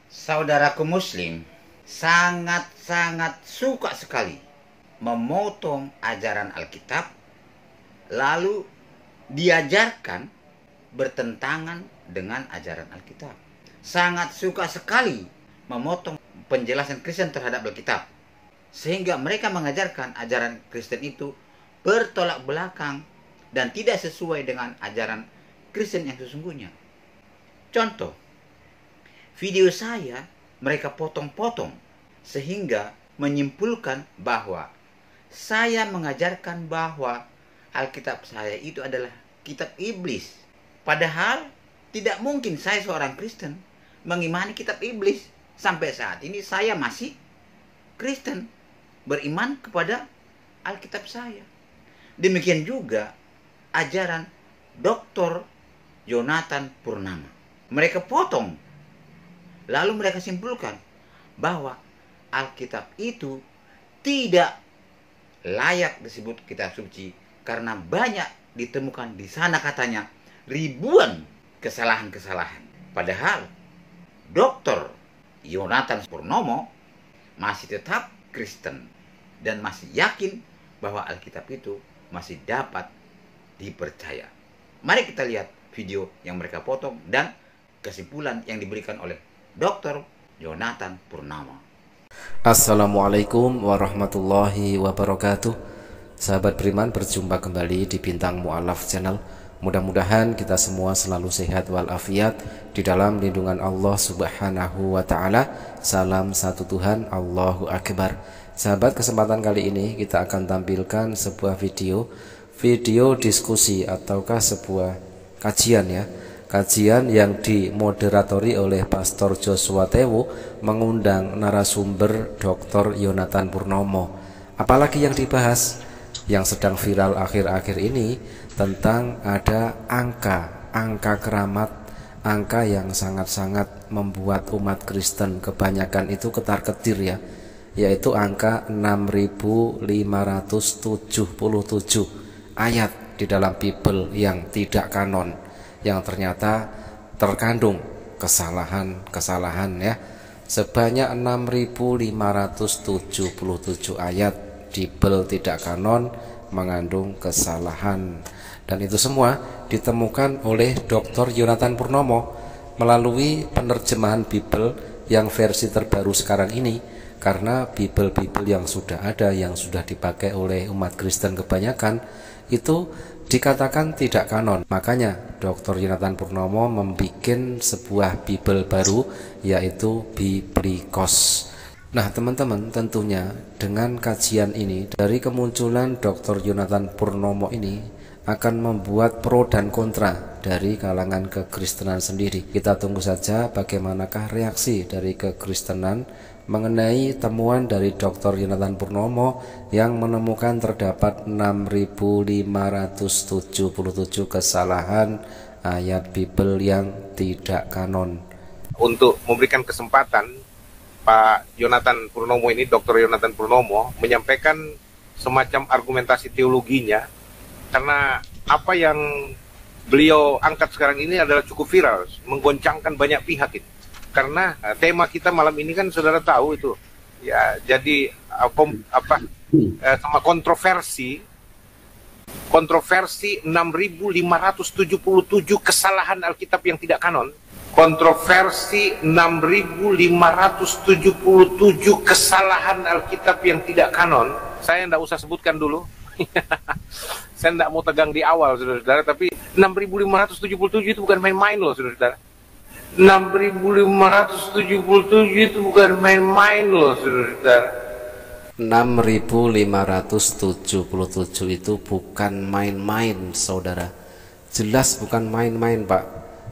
Saudaraku Muslim sangat-sangat suka sekali memotong ajaran Alkitab, lalu diajarkan bertentangan dengan ajaran Alkitab. Sangat suka sekali memotong penjelasan Kristen terhadap Alkitab, sehingga mereka mengajarkan ajaran Kristen itu bertolak belakang dan tidak sesuai dengan ajaran Kristen yang sesungguhnya. Contoh, video saya mereka potong-potong sehingga menyimpulkan bahwa saya mengajarkan bahwa Alkitab saya itu adalah kitab iblis. Padahal tidak mungkin saya seorang Kristen mengimani kitab iblis. Sampai saat ini saya masih Kristen, beriman kepada Alkitab saya. Demikian juga ajaran Dr. Yonatan Purnama. Mereka potong, lalu mereka simpulkan bahwa Alkitab itu tidak layak disebut kitab suci karena banyak ditemukan di sana katanya ribuan kesalahan-kesalahan. Padahal Dr. Yonatan Purnomo masih tetap Kristen dan masih yakin bahwa Alkitab itu masih dapat dipercaya. Mari kita lihat video yang mereka potong dan kesimpulan yang diberikan oleh Dr. Yonatan Purnama. Assalamualaikum warahmatullahi wabarakatuh. Sahabat beriman, berjumpa kembali di Bintang Mu'alaf Channel. Mudah-mudahan kita semua selalu sehat walafiat di dalam lindungan Allah Subhanahu wa Ta'ala. Salam satu Tuhan, Allahu Akbar. Sahabat, kesempatan kali ini kita akan tampilkan sebuah video diskusi ataukah sebuah kajian ya. Kajian yang dimoderatori oleh Pastor Joshua Tewu mengundang narasumber Dr. Yonatan Purnomo. Apalagi yang dibahas yang sedang viral akhir-akhir ini tentang ada angka keramat, angka yang sangat-sangat membuat umat Kristen kebanyakan itu ketar-ketir ya, yaitu angka 6577 ayat di dalam Bible yang tidak kanon, yang ternyata terkandung kesalahan-kesalahan ya. Sebanyak 6577 ayat Bible tidak kanon mengandung kesalahan, dan itu semua ditemukan oleh Dr. Yonatan Purnomo melalui penerjemahan Bible yang versi terbaru sekarang ini. Karena Bible yang sudah ada, yang sudah dipakai oleh umat Kristen kebanyakan itu dikatakan tidak kanon. Makanya Dr. Yonatan Purnomo membuat sebuah Bible baru, yaitu Biblikos. Nah teman-teman, tentunya dengan kajian ini, dari kemunculan Dr. Yonatan Purnomo ini akan membuat pro dan kontra dari kalangan kekristenan sendiri. Kita tunggu saja bagaimanakah reaksi dari kekristenan mengenai temuan dari Dr. Yonatan Purnomo yang menemukan terdapat 6577 kesalahan ayat Bible yang tidak kanon. Untuk memberikan kesempatan Pak Yonatan Purnomo ini, Dr. Yonatan Purnomo, menyampaikan semacam argumentasi teologinya, karena apa yang beliau angkat sekarang ini adalah cukup viral, menggoncangkan banyak pihak itu. Karena tema kita malam ini kan saudara tahu itu ya, jadi sama kontroversi 6577 kesalahan Alkitab yang tidak kanon. Kontroversi 6577 kesalahan Alkitab yang tidak kanon. Saya tidak usah sebutkan dulu. Saya tidak mau tegang di awal saudara-saudara, tapi 6577 itu bukan main-main loh saudara-saudara. 6577 itu bukan main-main loh saudara-saudara. 6577 itu bukan main-main saudara. Jelas bukan main-main Pak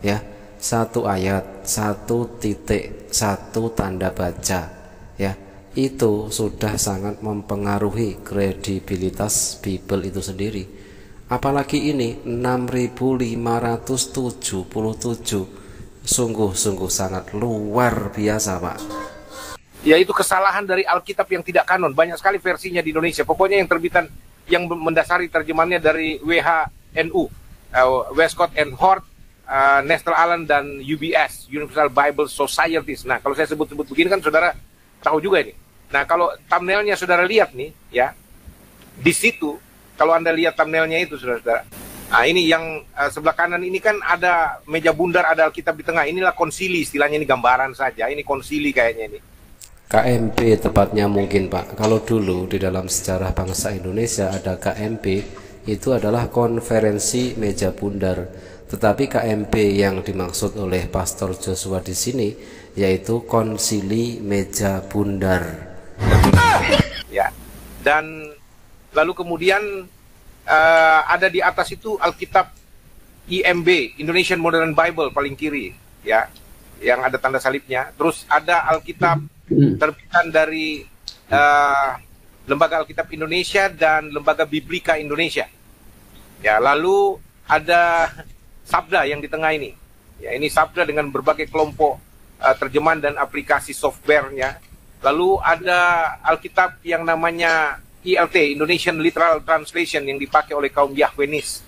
ya. Satu ayat, satu titik, satu tanda baca ya, itu sudah sangat mempengaruhi kredibilitas Bible itu sendiri. Apalagi ini 6577, sungguh-sungguh sangat luar biasa Pak. Yaitu kesalahan dari Alkitab yang tidak kanon. Banyak sekali versinya di Indonesia. Pokoknya yang terbitan, yang mendasari terjemahannya dari WHNU, Westcott and Hort Nestle Aland dan UBS, Universal Bible Societies. Nah, kalau saya sebut-sebut begini kan saudara tahu juga ini. Nah, kalau thumbnailnya saudara lihat nih, ya, di situ, kalau Anda lihat thumbnailnya itu, saudara-saudara, nah ini yang sebelah kanan ini kan ada meja bundar, ada Alkitab di tengah. Inilah konsili, istilahnya ini gambaran saja. Ini konsili kayaknya ini. KMP tepatnya mungkin Pak. Kalau dulu di dalam sejarah bangsa Indonesia ada KMP, itu adalah konferensi meja bundar. Tetapi KMP yang dimaksud oleh Pastor Joshua di sini yaitu konsili meja bundar. Ya. Dan lalu kemudian ada di atas itu Alkitab IMB, Indonesian Modern Bible paling kiri, ya, yang ada tanda salibnya. Terus ada Alkitab terbitan dari Lembaga Alkitab Indonesia dan Lembaga Biblika Indonesia. Ya, lalu ada Sabda yang di tengah ini. Ya, ini Sabda dengan berbagai kelompok terjemahan dan aplikasi softwarenya. Lalu ada Alkitab yang namanya ILT, Indonesian Literal Translation, yang dipakai oleh kaum Yahwenis.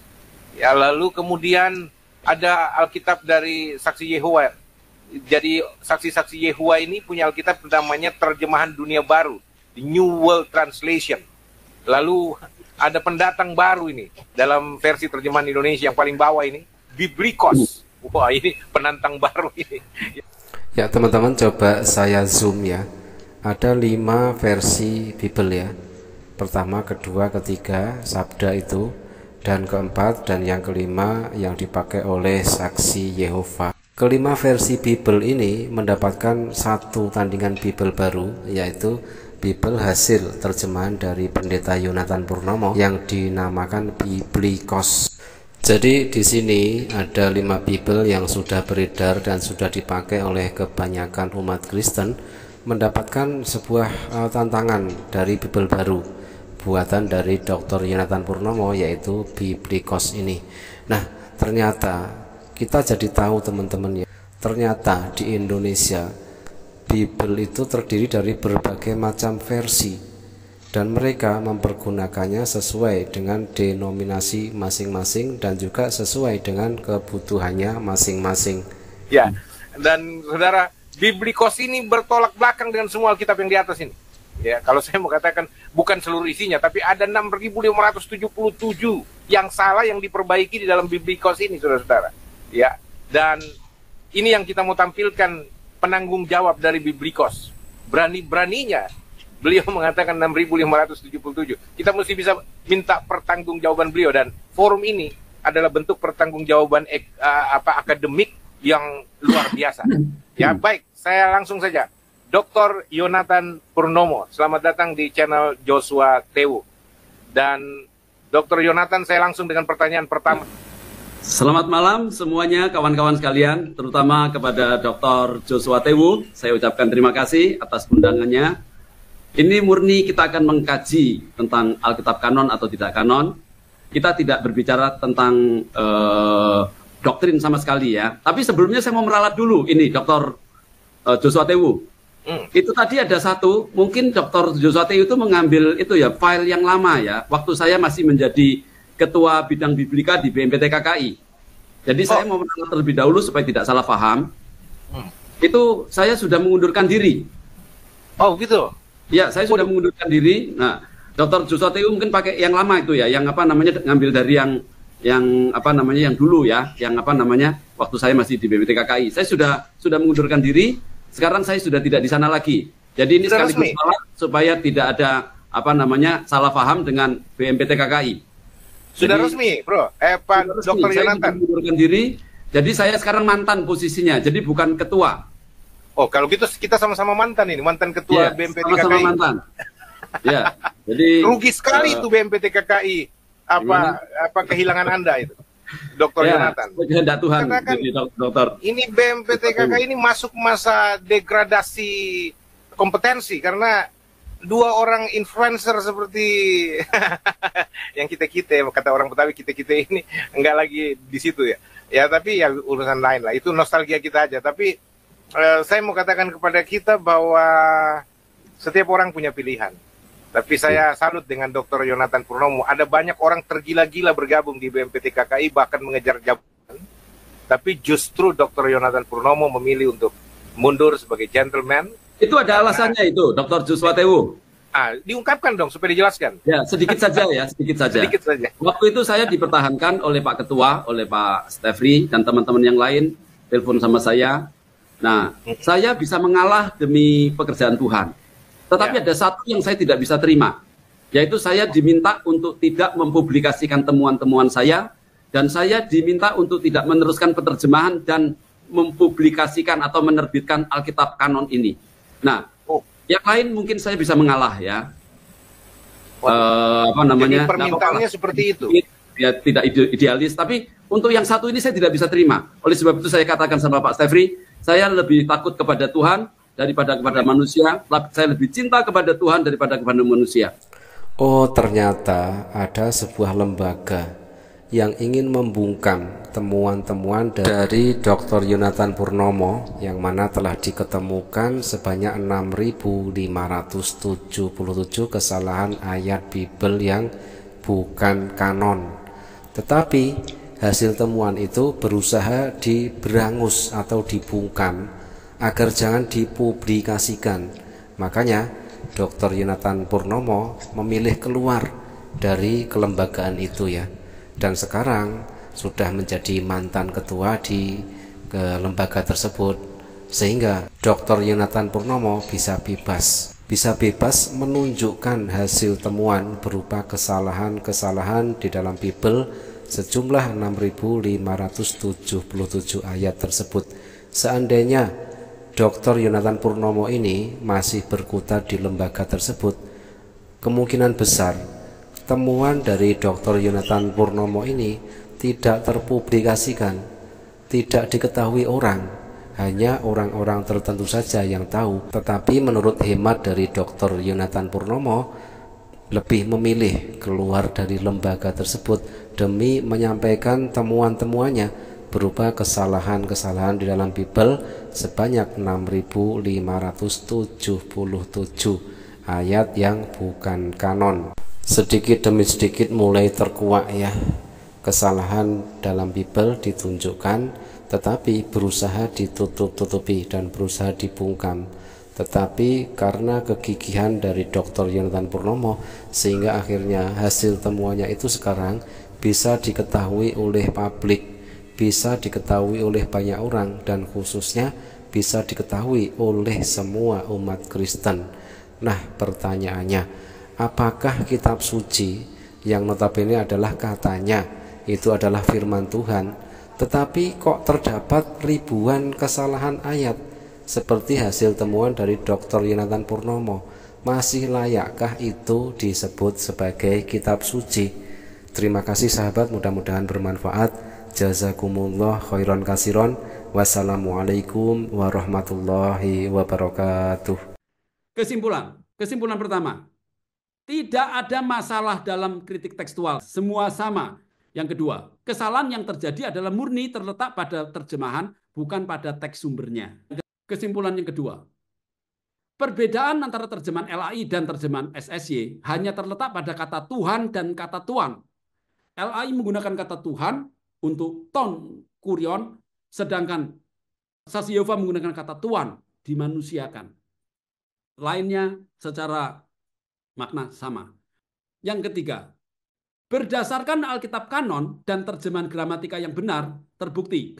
Ya, lalu kemudian ada Alkitab dari Saksi Yehova. Jadi saksi-saksi Yehova ini punya Alkitab namanya Terjemahan Dunia Baru, The New World Translation. Lalu ada pendatang baru ini dalam versi terjemahan Indonesia yang paling bawah ini, Biblikos. Wah, ini penantang baru ini. Ya teman-teman, coba saya zoom ya. Ada 5 versi Bible ya. Pertama, kedua, ketiga, Sabda itu, dan keempat dan yang kelima yang dipakai oleh Saksi Yehova. Kelima versi Bible ini mendapatkan satu tandingan Bible baru, yaitu Bible hasil terjemahan dari Pendeta Yonatan Purnomo yang dinamakan Biblikos. Jadi di sini ada 5 Bible yang sudah beredar dan sudah dipakai oleh kebanyakan umat Kristen, mendapatkan sebuah tantangan dari Bible baru buatan dari Dr. Yonatan Purnomo, yaitu Biblikos ini. Nah, ternyata kita jadi tahu teman-teman ya, ternyata di Indonesia Bible itu terdiri dari berbagai macam versi dan mereka mempergunakannya sesuai dengan denominasi masing-masing dan juga sesuai dengan kebutuhannya masing-masing. Ya, dan saudara, Biblikos ini bertolak belakang dengan semua Alkitab yang di atas ini. Ya, kalau saya mau katakan bukan seluruh isinya, tapi ada 6.577 yang salah yang diperbaiki di dalam Biblikos ini, saudara-saudara. Ya, dan ini yang kita mau tampilkan penanggung jawab dari Biblikos. Berani-beraninya beliau mengatakan 6.577. Kita mesti bisa minta pertanggungjawaban beliau, dan forum ini adalah bentuk pertanggungjawaban akademik yang luar biasa. Ya, baik, saya langsung saja. Dr. Yonatan Purnomo, selamat datang di channel Joshua Tewu. Dan Dr. Yonatan, saya langsung dengan pertanyaan pertama. Selamat malam semuanya kawan-kawan sekalian, terutama kepada Dr. Joshua Tewu. Saya ucapkan terima kasih atas undangannya. Ini murni kita akan mengkaji tentang Alkitab kanon atau tidak kanon. Kita tidak berbicara tentang doktrin sama sekali ya. Tapi sebelumnya saya mau meralat dulu ini Dr. Joshua Tewu. Itu tadi ada satu, mungkin Dr. Joshua Tewu itu mengambil itu ya, file yang lama ya. Waktu saya masih menjadi Ketua Bidang Biblika di BMPT KKI. Jadi saya mau meralat terlebih dahulu supaya tidak salah paham. Itu saya sudah mengundurkan diri. Oh gitu? Ya, saya sudah mengundurkan diri. Nah, Dr. Joshua Tewu mungkin pakai yang lama itu ya, yang apa namanya, ngambil dari yang apa namanya, yang dulu ya, yang apa namanya, waktu saya masih di BMPT KKI. Saya sudah mengundurkan diri. Sekarang saya sudah tidak di sana lagi. Jadi ini sekaligus salah supaya tidak ada apa namanya salah paham dengan BMPT KKI. Sudah resmi, Bro. Pak Dr. Yonatan. Saya mengundurkan diri. Jadi saya sekarang mantan posisinya. Jadi bukan ketua. Oh, kalau gitu kita sama-sama mantan ini, mantan ketua BMPT KKI. Sama-sama mantan. Ya. Jadi rugi sekali itu BMPT KKI. Apa kehilangan Anda itu, Dr. Yonatan? Kehendak Tuhan. Jadi, dokter. Ini BMPT KKI ini masuk masa degradasi kompetensi karena 2 orang influencer seperti yang kita kata orang Betawi, kita ini enggak lagi di situ ya. Ya, tapi ya urusan lain lah. Itu nostalgia kita aja. Tapi saya mau katakan kepada kita bahwa setiap orang punya pilihan. Tapi saya salut dengan Dr. Yonatan Purnomo. Ada banyak orang tergila-gila bergabung di BMPT KKI, bahkan mengejar jabatan. tapi justru Dr. Yonatan Purnomo memilih untuk mundur sebagai gentleman. Itu ada alasannya itu, Dr. Joshua Tewu. Diungkapkan dong supaya dijelaskan. Ya, sedikit saja ya, sedikit saja. Sedikit saja. Waktu itu saya dipertahankan oleh Pak Ketua, oleh Pak Stefri dan teman-teman yang lain, telepon sama saya. Nah, saya bisa mengalah demi pekerjaan Tuhan. Tetapi ada satu yang saya tidak bisa terima, yaitu saya diminta untuk tidak mempublikasikan temuan-temuan saya, dan saya diminta untuk tidak meneruskan penerjemahan dan mempublikasikan atau menerbitkan Alkitab Kanon ini. Nah, yang lain mungkin saya bisa mengalah ya. Jadi permintaannya seperti itu. Ya tidak idealis, tapi untuk yang satu ini saya tidak bisa terima. Oleh sebab itu saya katakan sama Pak Stefri, saya lebih takut kepada Tuhan daripada kepada manusia. Saya lebih cinta kepada Tuhan daripada kepada manusia. Oh, ternyata ada sebuah lembaga yang ingin membungkam temuan-temuan dari Dr. Yonatan Purnomo yang mana telah diketemukan sebanyak 6.577 kesalahan ayat Bible yang bukan kanon. Tetapi hasil temuan itu berusaha diberangus atau dibungkam agar jangan dipublikasikan. Makanya Dr. Yonatan Purnomo memilih keluar dari kelembagaan itu ya. Dan sekarang sudah menjadi mantan ketua di lembaga tersebut, sehingga Dr. Yonatan Purnomo bisa bebas menunjukkan hasil temuan berupa kesalahan-kesalahan di dalam Bible sejumlah 6.577 ayat tersebut. Seandainya Dr. Yonatan Purnomo ini masih berkutat di lembaga tersebut, kemungkinan besar temuan dari Dr. Yonatan Purnomo ini tidak terpublikasikan, tidak diketahui orang, hanya orang-orang tertentu saja yang tahu. Tetapi menurut hemat dari Dr. Yonatan Purnomo, lebih memilih keluar dari lembaga tersebut demi menyampaikan temuan-temuannya berupa kesalahan-kesalahan di dalam Bible sebanyak 6.577 ayat yang bukan kanon. Sedikit demi sedikit mulai terkuak ya, kesalahan dalam Bible ditunjukkan, tetapi berusaha ditutup-tutupi dan berusaha dibungkam. Tetapi karena kegigihan dari Dr. Yonatan Purnomo, sehingga akhirnya hasil temuannya itu sekarang bisa diketahui oleh publik, bisa diketahui oleh banyak orang, dan khususnya bisa diketahui oleh semua umat Kristen. Nah, pertanyaannya, apakah kitab suci yang notabene adalah katanya itu adalah firman Tuhan, tetapi kok terdapat ribuan kesalahan ayat seperti hasil temuan dari Dr. Yonatan Purnomo? Masih layakkah itu disebut sebagai kitab suci? Terima kasih sahabat, mudah-mudahan bermanfaat. Jazakumullah khairan kasiron. Wassalamualaikum warahmatullahi wabarakatuh. Kesimpulan pertama, tidak ada masalah dalam kritik tekstual, semua sama. Yang kedua, kesalahan yang terjadi adalah murni terletak pada terjemahan, bukan pada teks sumbernya. Kesimpulan yang kedua, perbedaan antara terjemahan LAI dan terjemahan SSY hanya terletak pada kata Tuhan dan kata Tuan. LAI menggunakan kata Tuhan untuk ton kurion, sedangkan Saksi Yehova menggunakan kata Tuan, dimanusiakan. Lainnya secara makna sama. Yang ketiga, berdasarkan Alkitab kanon dan terjemahan gramatika yang benar, terbukti.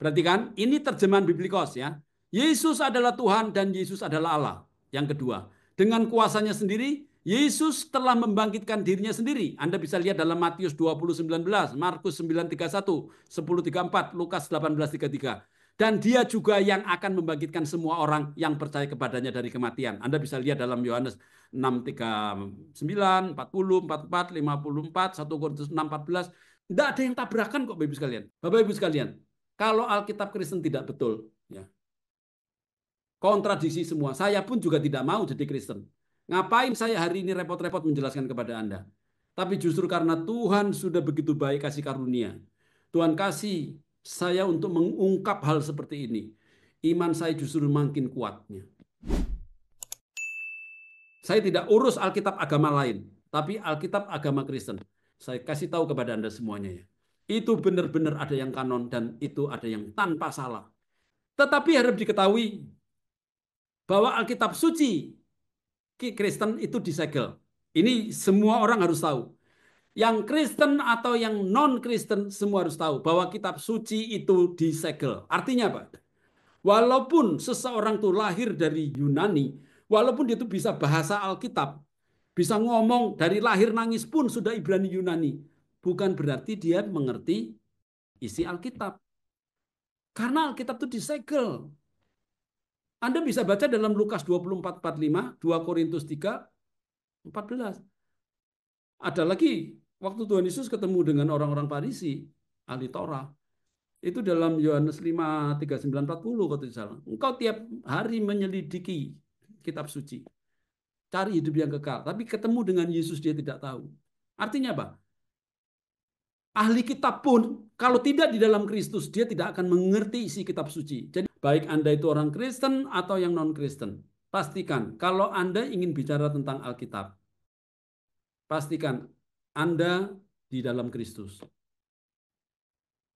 Perhatikan, ini terjemahan Biblikos ya. Yesus adalah Tuhan dan Yesus adalah Allah. Yang kedua, dengan kuasanya sendiri, Yesus telah membangkitkan dirinya sendiri. Anda bisa lihat dalam Matius 20:19, Markus 9:31, 10:34, Lukas 18:33. Dan dia juga yang akan membangkitkan semua orang yang percaya kepadanya dari kematian. Anda bisa lihat dalam Yohanes 6:39, 40, 44, 54, 1 Korintus 6:14. Tidak ada yang tabrakan kok Bapak Ibu sekalian. Bapak Ibu sekalian, kalau Alkitab Kristen tidak betul, ya, kontradiksi semua. Saya pun juga tidak mau jadi Kristen. Ngapain saya hari ini repot-repot menjelaskan kepada Anda? Tapi justru karena Tuhan sudah begitu baik kasih karunia. Tuhan kasih saya untuk mengungkap hal seperti ini. Iman saya justru makin kuatnya. Saya tidak urus Alkitab agama lain, tapi Alkitab agama Kristen. Saya kasih tahu kepada Anda semuanya ya. Itu benar-benar ada yang kanon dan itu ada yang tanpa salah. Tetapi harus diketahui bahwa Alkitab suci Kristen itu disegel. Ini semua orang harus tahu. Yang Kristen atau yang non-Kristen semua harus tahu bahwa kitab suci itu disegel. Artinya apa? Walaupun seseorang itu lahir dari Yunani, walaupun dia itu bisa bahasa Alkitab, bisa ngomong dari lahir nangis pun sudah Ibrani Yunani, bukan berarti dia mengerti isi Alkitab. Karena Alkitab itu disegel. Anda bisa baca dalam Lukas 24:45, 2 Korintus 3:14. Ada lagi waktu Tuhan Yesus ketemu dengan orang-orang Farisi, ahli Torah. Itu dalam Yohanes 5:39-40 kalau tidak salah. Engkau tiap hari menyelidiki kitab suci. Cari hidup yang kekal. Tapi ketemu dengan Yesus dia tidak tahu. Artinya apa? Ahli kitab pun kalau tidak di dalam Kristus dia tidak akan mengerti isi kitab suci. Jadi baik Anda itu orang Kristen atau yang non-Kristen, pastikan kalau Anda ingin bicara tentang Alkitab, pastikan Anda di dalam Kristus.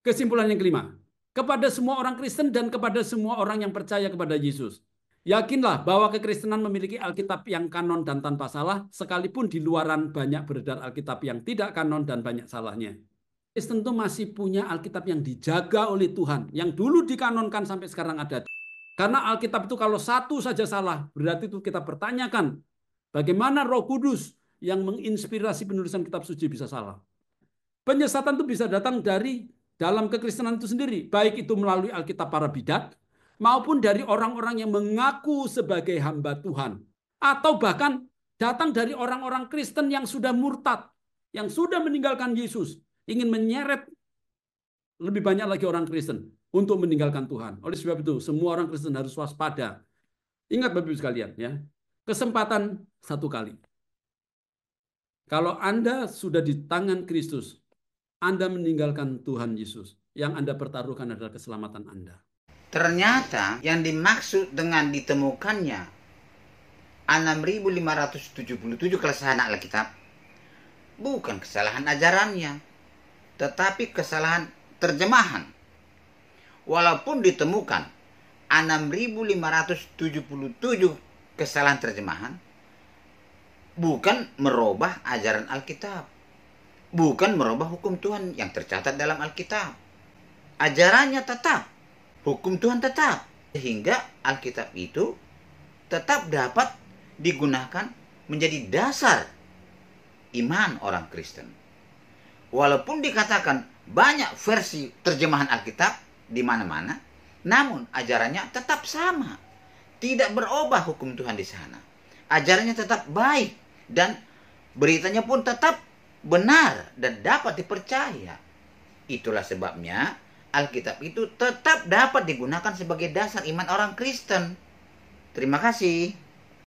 Kesimpulan yang kelima, kepada semua orang Kristen dan kepada semua orang yang percaya kepada Yesus. Yakinlah bahwa kekristenan memiliki Alkitab yang kanon dan tanpa salah, sekalipun di luaran banyak beredar Alkitab yang tidak kanon dan banyak salahnya. Kristen itu masih punya Alkitab yang dijaga oleh Tuhan, yang dulu dikanonkan sampai sekarang ada. Karena Alkitab itu kalau satu saja salah, berarti itu kita pertanyakan bagaimana Roh Kudus yang menginspirasi penulisan kitab suci bisa salah. Penyesatan itu bisa datang dari dalam kekristenan itu sendiri, baik itu melalui Alkitab para bidat, maupun dari orang-orang yang mengaku sebagai hamba Tuhan. Atau bahkan datang dari orang-orang Kristen yang sudah murtad, yang sudah meninggalkan Yesus, ingin menyeret lebih banyak lagi orang Kristen untuk meninggalkan Tuhan. Oleh sebab itu, semua orang Kristen harus waspada. Ingat Bapak-Ibu sekalian, ya, kesempatan satu kali. Kalau Anda sudah di tangan Kristus, Anda meninggalkan Tuhan Yesus. Yang Anda pertaruhkan adalah keselamatan Anda. Ternyata yang dimaksud dengan ditemukannya 6.577 kesalahan Alkitab bukan kesalahan ajarannya, tetapi kesalahan terjemahan. Walaupun ditemukan 6.577 kesalahan terjemahan, bukan merubah ajaran Alkitab, bukan merubah hukum Tuhan yang tercatat dalam Alkitab. Ajarannya tetap, hukum Tuhan tetap, sehingga Alkitab itu tetap dapat digunakan menjadi dasar iman orang Kristen. Walaupun dikatakan banyak versi terjemahan Alkitab di mana-mana, namun ajarannya tetap sama. Tidak berubah hukum Tuhan di sana. Ajarannya tetap baik dan beritanya pun tetap benar dan dapat dipercaya. Itulah sebabnya Alkitab itu tetap dapat digunakan sebagai dasar iman orang Kristen. Terima kasih.